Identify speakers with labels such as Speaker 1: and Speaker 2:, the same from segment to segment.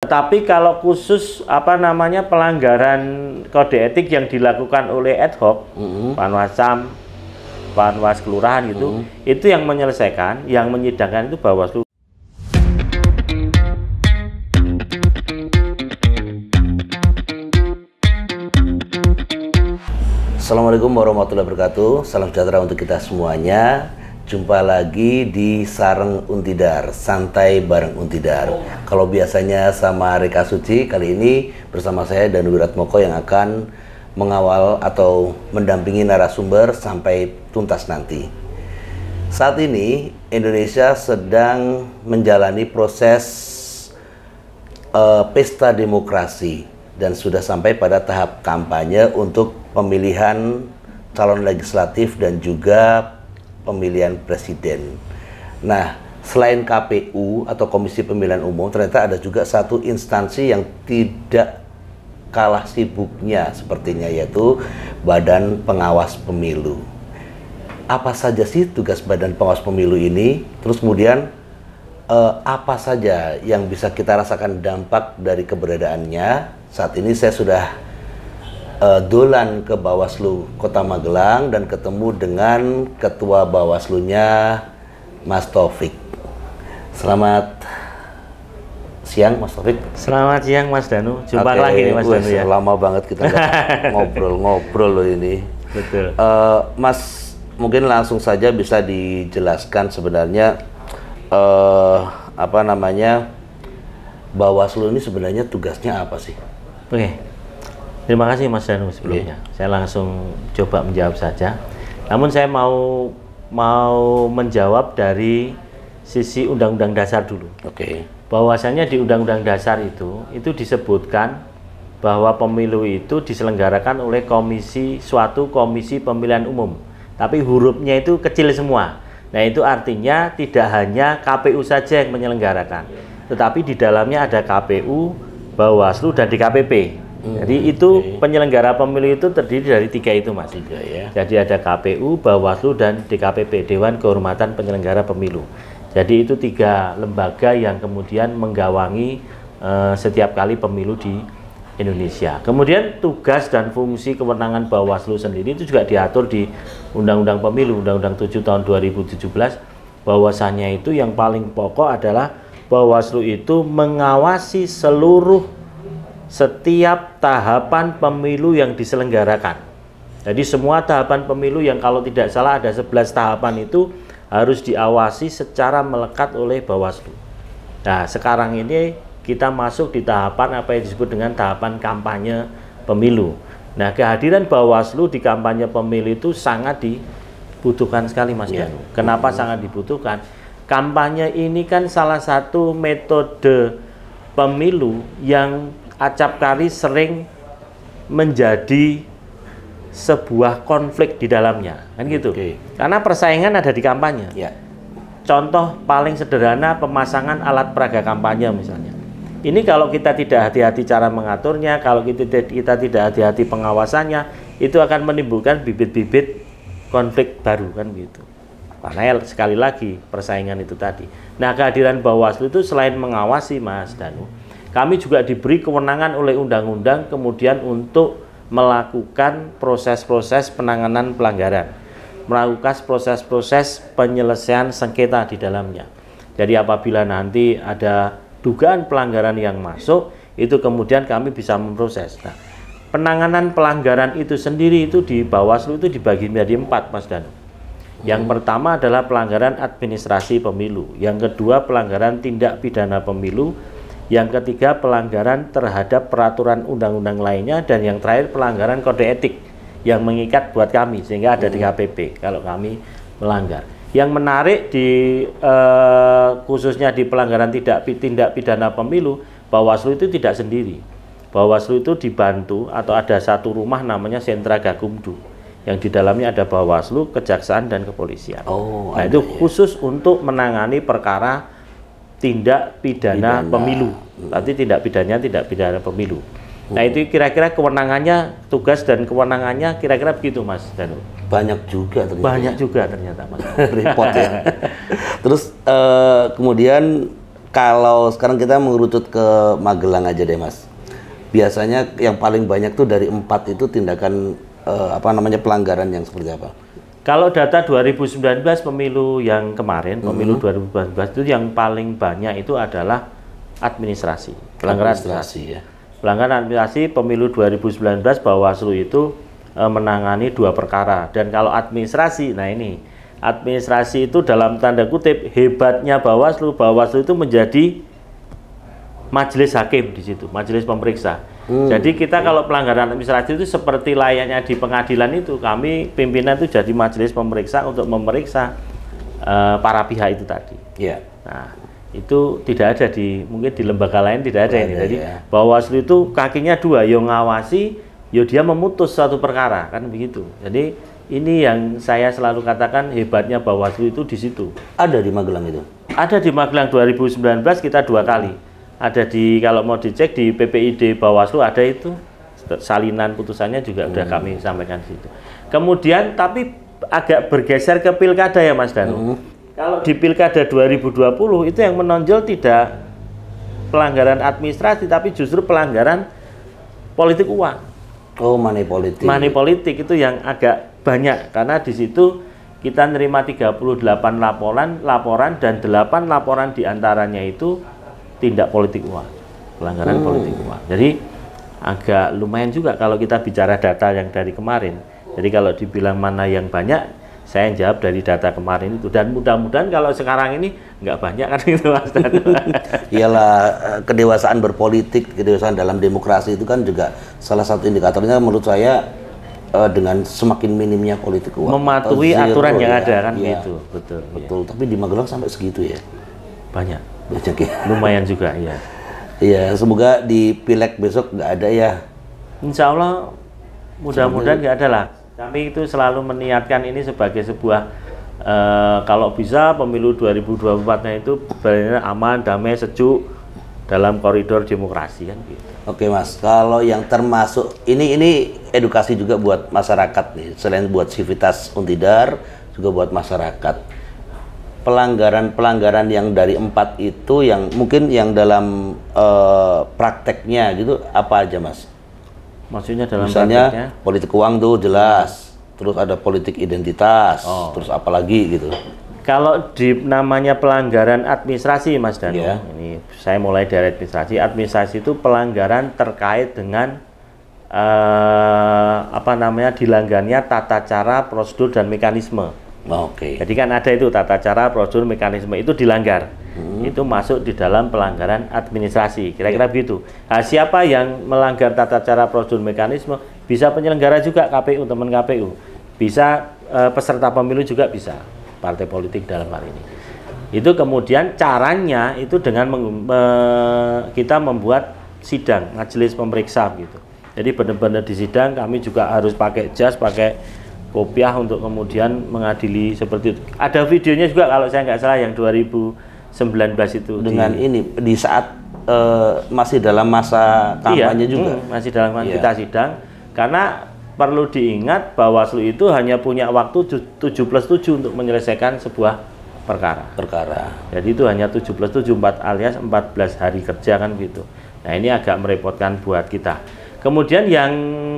Speaker 1: Tapi kalau khusus pelanggaran kode etik yang dilakukan oleh ad hoc, Panwascam, Panwas Kelurahan gitu, itu yang menyelesaikan, yang menyidangkan itu Bawaslu.
Speaker 2: Assalamualaikum warahmatullahi wabarakatuh. Salam sejahtera untuk kita semuanya. Jumpa lagi di Sareng Untidar, santai bareng Untidar. Kalau biasanya sama Reka Suci, kali ini bersama saya dan Wiratmoko yang akan mengawal atau mendampingi narasumber sampai tuntas nanti. Saat ini Indonesia sedang menjalani proses pesta demokrasi dan sudah sampai pada tahap kampanye untuk pemilihan calon legislatif dan juga pemilihan presiden. Nah, selain KPU atau Komisi Pemilihan Umum, ternyata ada juga satu instansi yang tidak kalah sibuknya sepertinya, yaitu Badan Pengawas Pemilu. Apa saja sih tugas Badan Pengawas Pemilu ini? Terus kemudian apa saja yang bisa kita rasakan dampak dari keberadaannya? Saat ini saya sudah dolan ke Bawaslu Kota Magelang dan ketemu dengan Ketua Bawaslunya, Mas Taufik. Selamat siang, Mas Taufik.
Speaker 1: Selamat siang, Mas Danu. Jumpa lagi nih, Mas Danu ya.
Speaker 2: Lama banget kita ngobrol-ngobrol loh ini.
Speaker 1: Betul.
Speaker 2: Mas, mungkin langsung saja bisa dijelaskan sebenarnya Bawaslu ini sebenarnya tugasnya apa sih?
Speaker 1: Oke. Terima kasih Mas Danu sebelumnya. Saya langsung coba menjawab saja. Namun saya mau menjawab dari sisi Undang-Undang Dasar dulu.
Speaker 2: Oke.
Speaker 1: Bahwasanya di Undang-Undang Dasar itu disebutkan bahwa pemilu itu diselenggarakan oleh suatu komisi pemilihan umum. Tapi hurufnya itu kecil semua. Nah, itu artinya tidak hanya KPU saja yang menyelenggarakan, tetapi di dalamnya ada KPU, Bawaslu, dan DKPP. Jadi itu penyelenggara pemilu itu terdiri dari 3 itu, Mas.
Speaker 2: 3 ya.
Speaker 1: Jadi ada KPU, Bawaslu, dan DKPP, Dewan Kehormatan Penyelenggara Pemilu. Jadi itu 3 lembaga yang kemudian menggawangi setiap kali pemilu di Indonesia. Kemudian tugas dan fungsi kewenangan Bawaslu sendiri itu juga diatur di Undang-Undang Pemilu, Undang-Undang 7 tahun 2017. Bahwasannya itu yang paling pokok adalah Bawaslu itu mengawasi setiap tahapan pemilu yang diselenggarakan. Jadi semua tahapan pemilu yang kalau tidak salah ada 11 tahapan itu harus diawasi secara melekat oleh Bawaslu. Nah, sekarang ini kita masuk di tahapan apa yang disebut dengan tahapan kampanye pemilu. Nah, kehadiran Bawaslu di kampanye pemilu itu sangat dibutuhkan sekali, Mas Danu. Kenapa sangat dibutuhkan? Kampanye ini kan salah satu metode pemilu yang acapkali sering menjadi sebuah konflik di dalamnya, kan gitu. Karena persaingan ada di kampanye. Contoh paling sederhana, pemasangan alat peraga kampanye misalnya. Ini kalau kita tidak hati-hati cara mengaturnya, kalau kita tidak hati-hati pengawasannya, itu akan menimbulkan bibit-bibit konflik baru, kan gitu. Karena sekali lagi persaingan itu tadi. Nah, kehadiran Bawaslu itu selain mengawasi, Mas Danu, kami juga diberi kewenangan oleh undang-undang kemudian untuk melakukan proses-proses penanganan pelanggaran, melakukan proses-proses penyelesaian sengketa di dalamnya. Jadi apabila nanti ada dugaan pelanggaran yang masuk, itu kemudian kami bisa memproses. Nah, penanganan pelanggaran itu sendiri itu di Bawaslu itu dibagi menjadi 4, Mas Danu. Yang pertama adalah pelanggaran administrasi pemilu, yang kedua pelanggaran tindak pidana pemilu, yang ketiga pelanggaran terhadap peraturan undang-undang lainnya, dan yang terakhir pelanggaran kode etik yang mengikat buat kami sehingga ada di KPP kalau kami melanggar. Yang menarik khususnya di pelanggaran tindak pidana pemilu, Bawaslu itu tidak sendiri. Bawaslu itu dibantu atau ada satu rumah namanya Sentra Gakumdu yang di dalamnya ada Bawaslu, Kejaksaan, dan Kepolisian. Nah, itu khusus untuk menangani perkara tindak pidana pemilu. Nanti tindak pidana pemilu. Nah, itu kira-kira kewenangannya, tugas dan kewenangannya kira-kira begitu, Mas Danu.
Speaker 2: Banyak juga ternyata.
Speaker 1: Banyak juga ternyata, Mas.
Speaker 2: Repot ya. Terus kemudian Kalau sekarang kita mengerucut ke Magelang aja deh Mas. Biasanya yang paling banyak tuh dari 4 itu tindakan pelanggaran yang seperti apa?
Speaker 1: Kalau data 2019 pemilu yang kemarin, pemilu 2019 itu yang paling banyak itu adalah administrasi, pelanggaran administrasi
Speaker 2: ya.
Speaker 1: Pelanggaran administrasi pemilu 2019 Bawaslu itu menangani 2 perkara. Dan kalau administrasi, nah ini administrasi itu dalam tanda kutip hebatnya Bawaslu itu menjadi majelis hakim di situ, majelis pemeriksa. Jadi kita kalau pelanggaran administrasi itu seperti layaknya di pengadilan itu, kami pimpinan itu jadi majelis pemeriksa untuk memeriksa para pihak itu tadi.
Speaker 2: Yeah.
Speaker 1: Nah, itu tidak ada mungkin di lembaga lain tidak ada ini. Jadi Bawaslu itu kakinya 2, yang ngawasi, dia memutus suatu perkara, kan begitu. Jadi ini yang saya selalu katakan hebatnya Bawaslu itu di situ.
Speaker 2: Ada di Magelang itu?
Speaker 1: Ada di Magelang 2019 kita 2 kali. Ada kalau mau dicek di PPID Bawaslu ada itu, salinan putusannya juga udah kami sampaikan di situ. Kemudian tapi agak bergeser ke pilkada ya Mas Danu. Kalau di pilkada 2020 itu yang menonjol tidak pelanggaran administrasi tapi justru pelanggaran politik uang.
Speaker 2: Oh, money politik.
Speaker 1: Money politik itu yang agak banyak karena di situ kita nerima 38 laporan dan 8 laporan diantaranya itu tindak politik uang, pelanggaran politik uang. Jadi agak lumayan juga kalau kita bicara data yang dari kemarin. Jadi kalau dibilang mana yang banyak, saya jawab dari data kemarin itu. Dan mudah-mudahan kalau sekarang ini nggak banyak kan itu Mas.
Speaker 2: Iyalah, kedewasaan berpolitik, kedewasaan dalam demokrasi itu kan juga salah satu indikatornya menurut saya dengan semakin minimnya politik uang.
Speaker 1: Mematuhi aturan yang ada kan
Speaker 2: ya.
Speaker 1: gitu. Betul.
Speaker 2: Betul, ya. Tapi di Magelang sampai segitu ya?
Speaker 1: Banyak
Speaker 2: ya.
Speaker 1: Lumayan juga, iya.
Speaker 2: Iya, semoga di Pileg besok nggak ada ya. Insya
Speaker 1: Allah mudah-mudahan nggak ada lah. Kami itu selalu meniatkan ini sebagai sebuah kalau bisa pemilu 2024-nya itu benar aman, damai, sejuk dalam koridor demokrasi kan gitu.
Speaker 2: Oke Mas, kalau yang termasuk ini edukasi juga buat masyarakat nih, selain buat Civitas Untidar juga buat masyarakat. Pelanggaran yang dari 4 itu yang mungkin yang dalam prakteknya gitu apa aja Mas?
Speaker 1: Maksudnya dalam
Speaker 2: misalnya
Speaker 1: prakteknya?
Speaker 2: Politik uang tuh jelas, terus ada politik identitas, terus apa lagi gitu?
Speaker 1: Kalau di namanya pelanggaran administrasi Mas Danu, ini saya mulai dari administrasi. Administrasi itu pelanggaran terkait dengan dilanggarnya tata cara, prosedur dan mekanisme. Jadi kan ada itu tata cara, prosedur, mekanisme itu dilanggar. Itu masuk di dalam pelanggaran administrasi. Kira-kira begitu. Nah, siapa yang melanggar tata cara, prosedur, mekanisme? Bisa penyelenggara juga KPU, teman KPU. Bisa peserta pemilu juga bisa. Partai politik dalam hal ini. Itu kemudian caranya itu dengan kita membuat sidang, majelis pemeriksa gitu. Jadi benar-benar di sidang kami juga harus pakai jas, pakai kopiah untuk kemudian mengadili seperti itu. Ada videonya juga kalau saya nggak salah yang 2019 itu.
Speaker 2: Dengan di saat masih dalam masa kampanye juga.
Speaker 1: Masih dalam kita sidang. Karena perlu diingat Bawaslu itu hanya punya waktu 7+7 untuk menyelesaikan sebuah perkara. Jadi itu hanya 7+7 alias 14 hari kerja kan gitu. Nah ini agak merepotkan buat kita. Kemudian yang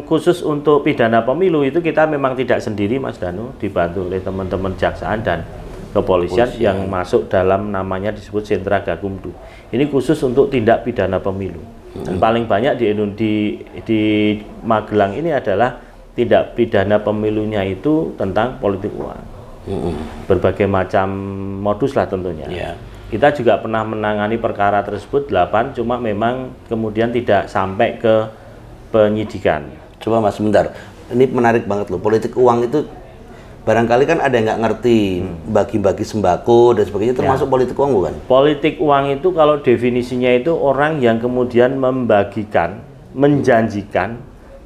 Speaker 1: khusus untuk pidana pemilu itu kita memang tidak sendiri Mas Danu, dibantu oleh teman-teman jaksaan dan kepolisian yang masuk dalam namanya disebut Sentra Gakumdu. Ini khusus untuk tindak pidana pemilu. Dan paling banyak di Magelang ini adalah tindak pidana pemilunya itu tentang politik uang. Berbagai macam modus lah tentunya. Kita juga pernah menangani perkara tersebut 8, cuma memang kemudian tidak sampai ke penyidikan.
Speaker 2: Coba Mas sebentar, ini menarik banget loh. Politik uang itu barangkali kan ada yang nggak ngerti bagi-bagi sembako dan sebagainya, termasuk politik uang bukan?
Speaker 1: Politik uang itu kalau definisinya itu orang yang kemudian membagikan, menjanjikan,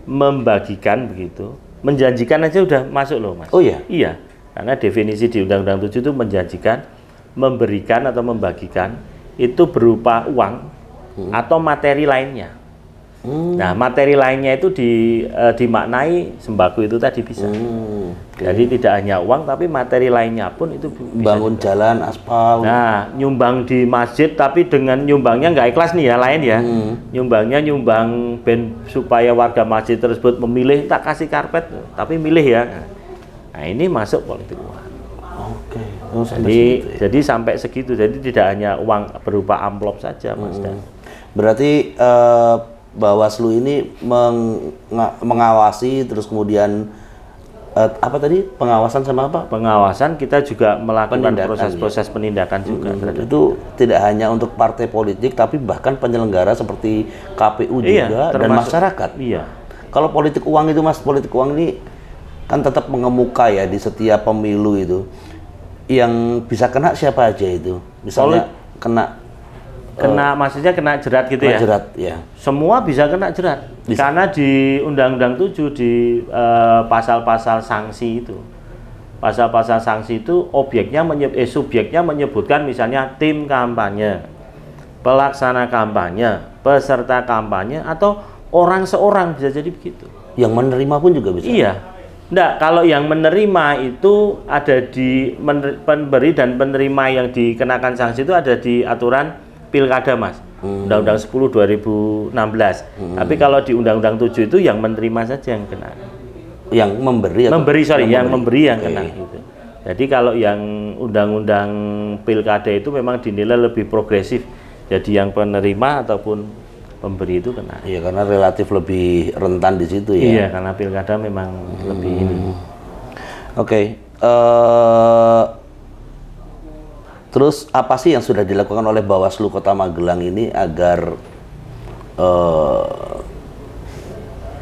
Speaker 1: membagikan begitu. Menjanjikan aja udah masuk loh Mas.
Speaker 2: Oh iya?
Speaker 1: Iya, karena definisi di Undang-Undang 7 itu menjanjikan, memberikan atau membagikan itu berupa uang atau materi lainnya. Nah, materi lainnya itu dimaknai sembako itu tadi bisa. Jadi tidak hanya uang, tapi materi lainnya pun itu bisa
Speaker 2: bangun
Speaker 1: juga.
Speaker 2: jalan, aspal.
Speaker 1: Nah, nyumbang di masjid, tapi dengan nyumbangnya nggak ikhlas nih ya, lain ya. Nyumbangnya nyumbang supaya warga masjid tersebut memilih, tak kasih karpet, tapi milih ya. Nah, ini masuk politik uang.
Speaker 2: Oke.
Speaker 1: Jadi sampai segitu. Jadi tidak hanya uang berupa amplop saja, Mas Dan.
Speaker 2: Berarti Bawaslu ini mengawasi, terus kemudian apa tadi, pengawasan sama apa?
Speaker 1: Pengawasan, kita juga melakukan
Speaker 2: Penindakan,
Speaker 1: proses-proses penindakan juga.
Speaker 2: Itu tidak hanya untuk partai politik, tapi bahkan penyelenggara seperti KPU juga dan masyarakat.
Speaker 1: Iya.
Speaker 2: Kalau politik uang itu, Mas, politik uang ini kan tetap mengemuka ya di setiap pemilu itu. Yang bisa kena siapa aja itu? Misalnya
Speaker 1: maksudnya kena jerat gitu ya?
Speaker 2: Jerat, ya.
Speaker 1: Semua bisa kena jerat. Karena di Undang-Undang 7 di pasal-pasal sanksi itu. Pasal-pasal sanksi itu subjeknya menyebutkan misalnya tim kampanye, pelaksana kampanye, peserta kampanye, atau orang seorang, bisa jadi begitu.
Speaker 2: Yang menerima pun juga bisa?
Speaker 1: Iya. Enggak, kalau yang menerima itu ada di pemberi dan penerima yang dikenakan sanksi itu ada di aturan Pilkada, Mas. Undang-Undang 10 2016. Tapi kalau di Undang-Undang 7 itu yang menerima saja yang kena.
Speaker 2: Yang memberi atau
Speaker 1: yang memberi yang kena gitu. Jadi kalau yang Undang-Undang Pilkada itu memang dinilai lebih progresif. Jadi yang penerima ataupun pemberi itu kena.
Speaker 2: Iya, karena relatif lebih rentan di situ ya.
Speaker 1: Iya, karena Pilkada memang lebih ini.
Speaker 2: Oke. Terus apa sih yang sudah dilakukan oleh Bawaslu Kota Magelang ini agar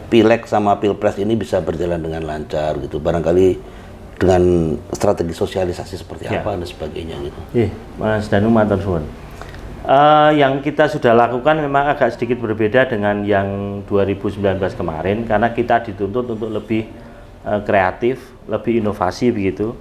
Speaker 2: Pileg sama Pilpres ini bisa berjalan dengan lancar gitu? Barangkali dengan strategi sosialisasi seperti apa dan sebagainya gitu.
Speaker 1: Mas Danu, matur suwun. Yang kita sudah lakukan memang agak sedikit berbeda dengan yang 2019 kemarin, karena kita dituntut untuk lebih kreatif, lebih inovasi begitu.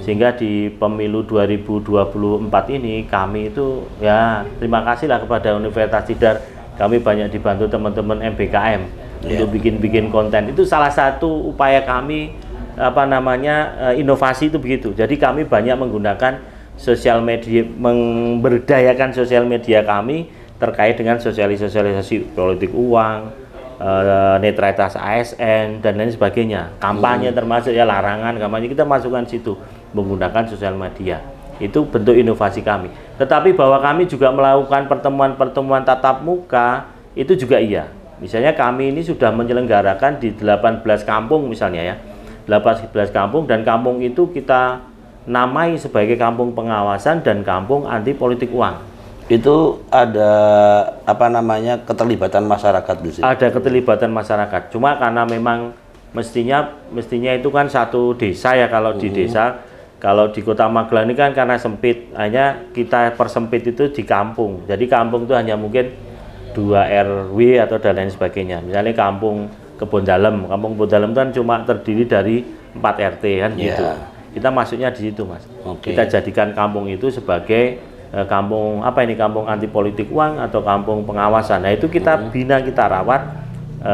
Speaker 1: Sehingga di pemilu 2024 ini kami itu ya terima kasihlah kepada Universitas Tidar, kami banyak dibantu teman-teman MBKM untuk bikin konten. Itu salah satu upaya kami inovasi itu begitu. Jadi kami banyak menggunakan sosial media, memberdayakan sosial media kami terkait dengan sosialisasi politik uang, netralitas ASN dan lain sebagainya, kampanye termasuk ya larangan kampanye, kita masukkan situ menggunakan sosial media. Itu bentuk inovasi kami. Tetapi bahwa kami juga melakukan pertemuan-pertemuan tatap muka itu juga iya. Misalnya kami ini sudah menyelenggarakan di 18 kampung misalnya ya, 18 kampung, dan kampung itu kita namai sebagai kampung pengawasan dan kampung anti politik uang.
Speaker 2: Itu ada keterlibatan masyarakat di sini.
Speaker 1: Ada keterlibatan masyarakat. Cuma karena memang mestinya itu kan satu desa ya, kalau di desa, kalau di Kota Magelang ini kan karena sempit, hanya kita persempit itu di kampung. Jadi kampung itu hanya mungkin 2 RW atau dan lain sebagainya. Misalnya kampung Kebon Dalem. Kampung Kebon Dalem kan cuma terdiri dari 4 RT kan gitu. Kita masuknya di situ, Mas. Kita jadikan kampung itu sebagai kampung kampung anti politik uang atau kampung pengawasan. Nah itu kita bina, kita rawat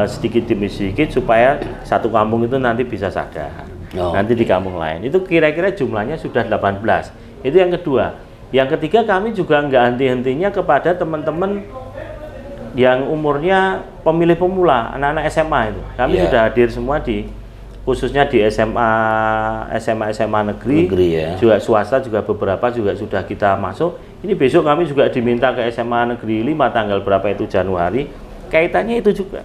Speaker 1: sedikit demi sedikit supaya satu kampung itu nanti bisa sadar. Nanti di kampung lain itu kira-kira jumlahnya sudah 18. Itu yang kedua. Yang ketiga, kami juga nggak henti-hentinya kepada teman-teman yang umurnya pemilih pemula, anak-anak SMA itu. Kami sudah hadir semua khususnya di SMA negeri ya. Juga swasta juga beberapa juga sudah kita masuk. Ini besok kami juga diminta ke SMA negeri 5 tanggal berapa itu Januari. Kaitannya itu juga.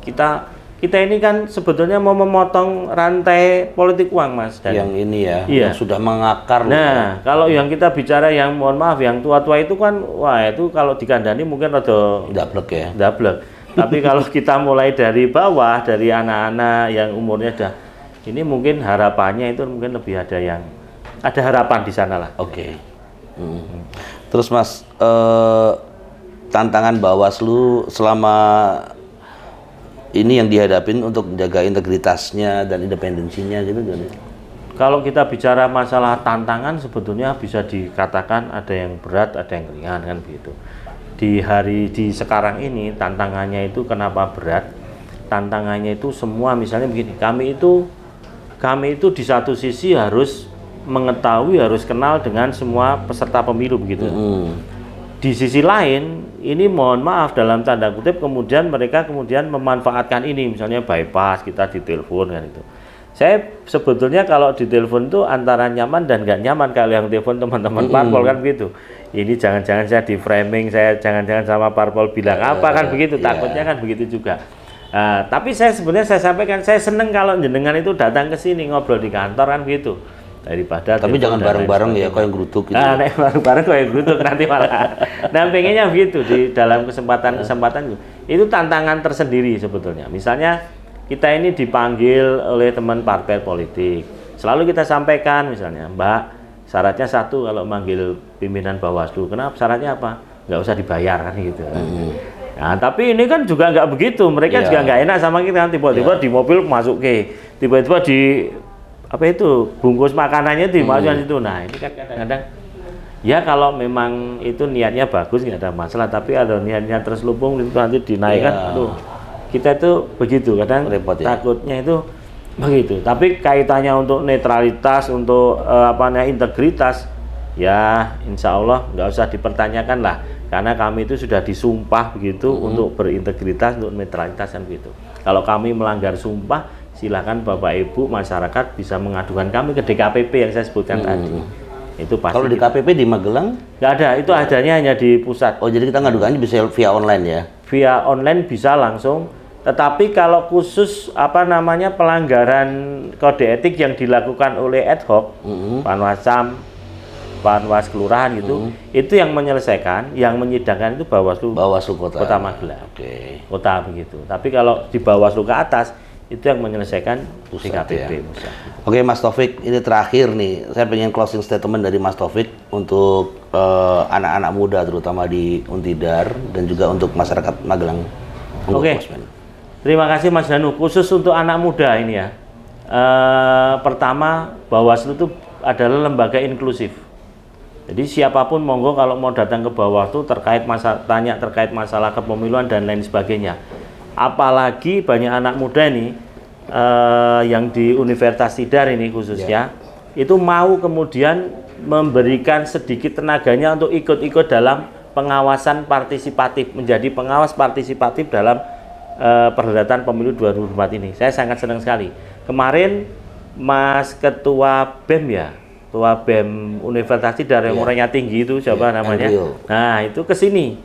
Speaker 1: Kita ini kan sebetulnya mau memotong rantai politik uang, Mas. Dan
Speaker 2: yang ini ya, yang sudah mengakar.
Speaker 1: Nah, kalau yang kita bicara yang mohon maaf yang tua-tua itu kan, wah itu kalau dikandani mungkin rada
Speaker 2: dablek ya.
Speaker 1: Dablek. Tapi kalau kita mulai dari bawah, dari anak-anak yang umurnya sudah ini, mungkin harapannya itu mungkin lebih ada harapan di sana lah.
Speaker 2: Oke. Terus Mas, tantangan Bawaslu selama ini yang dihadapin untuk menjaga integritasnya dan independensinya gitu kan?
Speaker 1: Kalau kita bicara masalah tantangan sebetulnya bisa dikatakan ada yang berat, ada yang ringan kan begitu. di sekarang ini tantangannya itu kenapa berat? Tantangannya itu semua misalnya begini, kami itu di satu sisi harus mengetahui, harus kenal dengan semua peserta pemilu begitu. Di sisi lain, ini mohon maaf dalam tanda kutip kemudian mereka memanfaatkan ini, misalnya bypass kita ditelepon kan itu. Saya sebetulnya kalau ditelepon itu antara nyaman dan nggak nyaman kalau yang telepon teman-teman parpol kan begitu. Ini jangan-jangan saya di framing, saya jangan-jangan sama parpol bilang apa kan begitu, takutnya kan begitu juga. Tapi saya sebenarnya saya sampaikan saya seneng kalau jenengan itu datang ke sini ngobrol di kantor kan begitu. Daripada
Speaker 2: tapi jangan bareng-bareng ya kayak gerutuk gitu.
Speaker 1: Bareng-bareng kayak gerutuk nanti malah. Nah, pengennya begitu di dalam kesempatan itu tantangan tersendiri sebetulnya. Misalnya kita ini dipanggil oleh teman partai politik. Selalu kita sampaikan misalnya, Mbak, syaratnya satu kalau manggil pimpinan Bawaslu. Kenapa? Syaratnya apa? Nggak usah dibayar kan gitu. Nah, tapi ini kan juga nggak begitu. Mereka juga nggak enak sama kita. Tiba-tiba di mobil masuk tiba-tiba di apa itu bungkus makanannya dimasukkan itu. Nah ini kan kadang-kadang ya kalau memang itu niatnya bagus nggak ada masalah, tapi ada niatnya terselubung itu nanti dinaikkan. Aduh, kita itu begitu kadang repot, takutnya itu begitu. Tapi kaitannya untuk netralitas, untuk integritas, ya insya Allah nggak usah dipertanyakan lah, karena kami itu sudah disumpah begitu untuk berintegritas, untuk netralitas dan begitu. Kalau kami melanggar sumpah, silakan Bapak Ibu masyarakat bisa mengadukan kami ke DKPP yang saya sebutkan tadi. Itu pasti.
Speaker 2: Kalau di KPP di Magelang
Speaker 1: nggak ada, itu adanya hanya di pusat.
Speaker 2: Oh, jadi kita ngadukannya bisa via online ya?
Speaker 1: Via online bisa langsung. Tetapi kalau khusus pelanggaran kode etik yang dilakukan oleh ad hoc, Panwascam, Panwas kelurahan gitu, itu yang menyelesaikan, yang menyidangkan itu Bawaslu Kota Magelang. Kota begitu. Tapi kalau di Bawaslu ke atas itu yang menyelesaikan DKPP pusat.
Speaker 2: Oke, Mas Taufik, ini terakhir nih, saya pengen closing statement dari Mas Taufik untuk anak-anak muda terutama di Untidar dan juga untuk masyarakat Magelang.
Speaker 1: Oke, terima kasih Mas Danu. Khusus untuk anak muda ini ya, pertama Bawaslu itu adalah lembaga inklusif. Jadi siapapun monggo kalau mau datang ke Bawaslu terkait masalah kepemiluan dan lain sebagainya. Apalagi banyak anak muda ini yang di Universitas Tidar ini khususnya itu mau kemudian memberikan sedikit tenaganya untuk ikut-ikut dalam pengawasan partisipatif, menjadi pengawas partisipatif dalam perhelatan pemilu 2024 ini. Saya sangat senang sekali. Kemarin Mas Ketua BEM Ketua BEM Universitas Tidar yang umurnya tinggi itu siapa namanya? Nah, itu ke sini.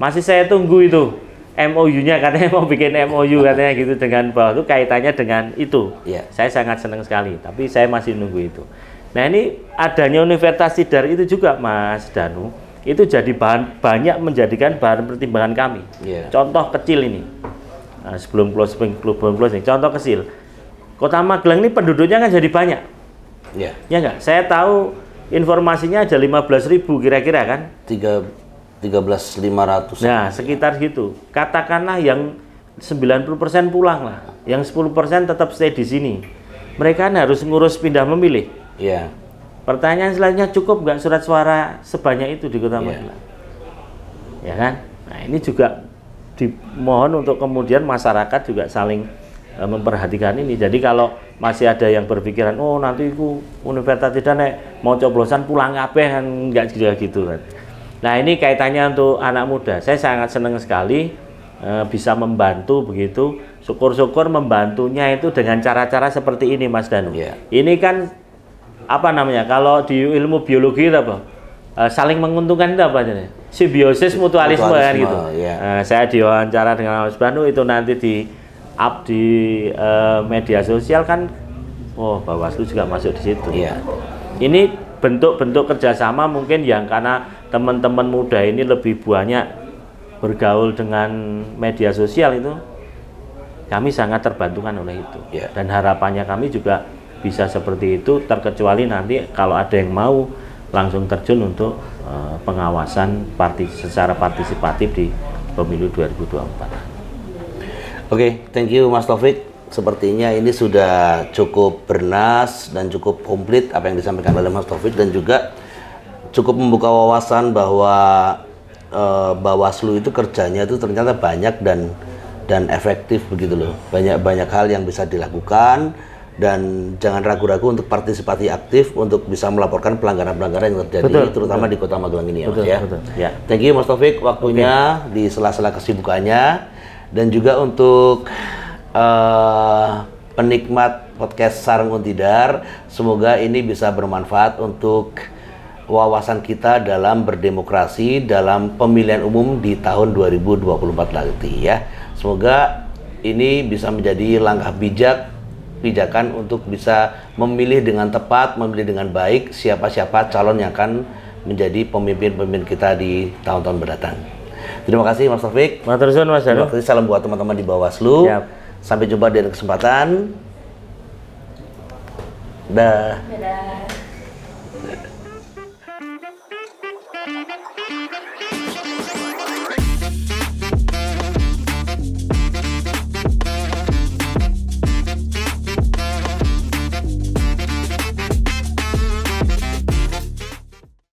Speaker 1: Masih saya tunggu itu. MOU-nya katanya mau bikin MOU katanya gitu dengan bahwa itu kaitannya dengan itu. Saya sangat senang sekali, tapi saya masih nunggu itu. Nah, ini adanya Universitas Tidar itu juga Mas Danu, itu jadi banyak menjadikan bahan pertimbangan kami. Contoh kecil ini. Nah, sebelum closing ini, contoh kecil. Kota Magelang ini penduduknya kan jadi banyak. Ya enggak? Saya tahu informasinya aja 15.000 kira-kira kan?
Speaker 2: 13.500.
Speaker 1: Nah, sekitar gitu. Katakanlah yang 90% pulang lah. Yang 10% tetap stay di sini. Mereka harus ngurus pindah memilih. Pertanyaan selanjutnya, cukup nggak surat suara sebanyak itu di Kota Magelang? Ya kan? Nah, ini juga dimohon untuk kemudian masyarakat juga saling memperhatikan ini. Jadi kalau masih ada yang berpikiran, oh nanti itu Universitas Tidar mau coblosan pulang kabeh kan, nggak juga gitu kan. Nah, ini kaitannya untuk anak muda. Saya sangat senang sekali bisa membantu begitu. Syukur-syukur membantunya itu dengan cara-cara seperti ini, Mas Danu. Ini kan kalau di ilmu biologi itu apa? Saling menguntungkan itu apa namanya? Simbiosis mutualisme kan gitu. Saya diwawancara dengan Mas Danu itu nanti di-up di media sosial kan. Oh, Bawaslu juga masuk di situ. Ini bentuk-bentuk kerjasama mungkin yang karena teman-teman muda ini lebih banyak bergaul dengan media sosial itu, kami sangat terbantukan oleh itu. Dan harapannya kami juga bisa seperti itu, terkecuali nanti kalau ada yang mau langsung terjun untuk pengawasan secara partisipatif di pemilu 2024.
Speaker 2: Oke, thank you Mas Taufik. Sepertinya ini sudah cukup bernas dan cukup komplit apa yang disampaikan oleh Mas Taufik, dan juga cukup membuka wawasan bahwa Bawaslu itu kerjanya itu ternyata banyak dan efektif begitu loh. Banyak hal yang bisa dilakukan dan jangan ragu-ragu untuk partisipasi aktif untuk bisa melaporkan pelanggaran-pelanggaran yang terjadi terutama di Kota Magelang ini ya Mas ya.
Speaker 1: Ya.
Speaker 2: Thank you Mas Taufik waktunya di sela-sela kesibukannya dan juga untuk penikmat podcast Sareng Untidar, semoga ini bisa bermanfaat untuk wawasan kita dalam berdemokrasi dalam pemilihan umum di tahun 2024 nanti ya. Semoga ini bisa menjadi langkah pijakan untuk bisa memilih dengan tepat, memilih dengan baik siapa-siapa calon yang akan menjadi pemimpin-pemimpin kita di tahun-tahun mendatang. Terima kasih Mas Taufik.
Speaker 1: Matur suwun Mas Danu.
Speaker 2: Terima kasih, salam buat teman-teman di Bawaslu.
Speaker 1: Siap.
Speaker 2: Sampai jumpa di lain kesempatan. Dah.
Speaker 3: Dadah.